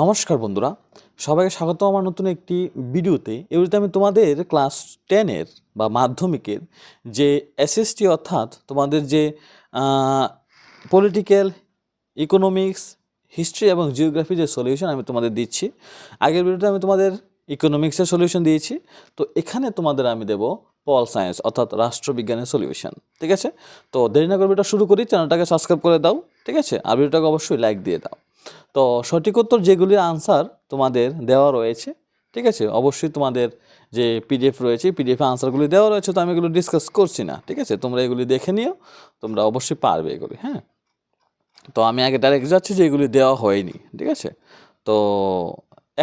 নমস্কার বন্ধুরা, সবাইকে স্বাগত আমার নতুন একটি ভিডিওতে। এগুলিতে আমি তোমাদের ক্লাস 10-এর বা মাধ্যমিকের যে এসএসটি অর্থাৎ তোমাদের যে পলিটিক্যাল, ইকোনমিক্স, হিস্ট্রি এবং জিওগ্রাফি যে সলিউশন আমি তোমাদের দিচ্ছি। আগের ভিডিওতে আমি তোমাদের ইকোনমিক্সের সলিউশন দিয়েছি, তো এখানে তোমাদের আমি দেব পল সায়েন্স অর্থাৎ রাষ্ট্রবিজ্ঞানের সলিউশন। ঠিক আছে, তো দেরি না করে ভিডিওটা শুরু করি। চ্যানেলটাকে সাবস্ক্রাইব করে দাও, ঠিক আছে, আর ভিডিওটাকে অবশ্যই লাইক দিয়ে দাও। তো সঠিক উত্তর যেগুলির আনসার তোমাদের দেওয়া রয়েছে, ঠিক আছে, অবশ্যই তোমাদের যে পিডিএফ রয়েছে পিডিএফে আনসারগুলি দেওয়া রয়েছে, তো আমি এগুলো ডিসকাস করছি না। ঠিক আছে, তোমরা এগুলি দেখে নিও, তোমরা অবশ্যই পারবে এগুলি। হ্যাঁ, তো আমি আগে ডাইরেক্ট যাচ্ছি যে এগুলি দেওয়া হয়নি। ঠিক আছে, তো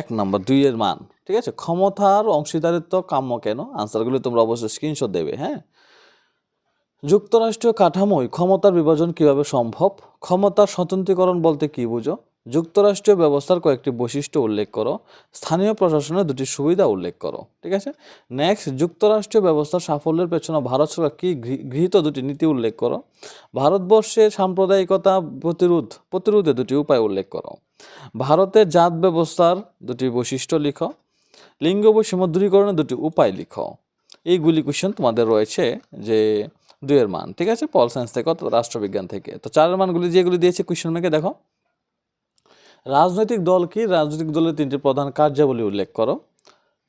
1 নম্বর 2-এর মান, ঠিক আছে, ক্ষমতার অংশীদারিত্ব কাম্য কেন? আনসারগুলি তোমরা অবশ্যই স্ক্রিনশট দেবে। হ্যাঁ, যুক্তরাষ্ট্রীয় কাঠামোয় ক্ষমতার বিভাজন কিভাবে সম্ভব? ক্ষমতার স্বতন্ত্রীকরণ বলতে কী বুঝো? যুক্তরাষ্ট্রীয় ব্যবস্থার কয়েকটি বৈশিষ্ট্য উল্লেখ করো। স্থানীয় প্রশাসনের দুটি সুবিধা উল্লেখ করো। ঠিক আছে, নেক্সট, যুক্তরাষ্ট্রীয় ব্যবস্থার সাফল্যের পেছনে ভারত সরকার কি গৃহীত দুটি নীতি উল্লেখ করো। ভারতবর্ষে সাম্প্রদায়িকতা প্রতিরোধে দুটি উপায় উল্লেখ করো। ভারতের জাত ব্যবস্থার দুটি বৈশিষ্ট্য লিখো। লিঙ্গ বৈষম্য দূরীকরণের দুটি উপায় লিখো। এইগুলি কোয়েশ্চেন তোমাদের রয়েছে যে 2-এর মান। ঠিক আছে, পল সায়েন্স থেকে অর্থাৎ রাষ্ট্রবিজ্ঞান থেকে। তো 4-এর মানগুলি যেগুলি দিয়েছে কোয়েশ্চেন মেকে দেখো। রাজনৈতিক দল কি? রাজনৈতিক দলের 3টি প্রধান কার্যাবলী উল্লেখ করো।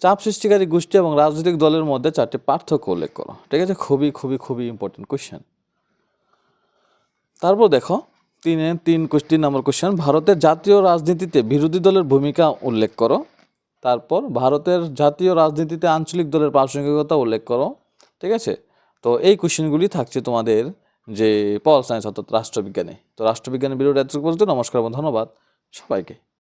চাপ সৃষ্টিকারী গোষ্ঠী এবং রাজনৈতিক দলের মধ্যে 4টি পার্থক্য উল্লেখ করো। ঠিক আছে, খুবই খুবই খুবই ইম্পর্টেন্ট কোয়েশ্চেন। তারপর দেখো 3 নম্বর কোয়েশ্চেন, ভারতের জাতীয় রাজনীতিতে বিরোধী দলের ভূমিকা উল্লেখ করো। তারপর ভারতের জাতীয় রাজনীতিতে আঞ্চলিক দলের প্রাসঙ্গিকতা উল্লেখ করো। ঠিক আছে, তো এই কোয়েশ্চেনগুলি থাকছে তোমাদের যে পল সায়েন্স অর্থাৎ রাষ্ট্রবিজ্ঞানে। তো রাষ্ট্রবিজ্ঞানের ভিডিওটা এতটুকু পর্যন্ত। নমস্কার এবং ধন্যবাদ সবাইকে।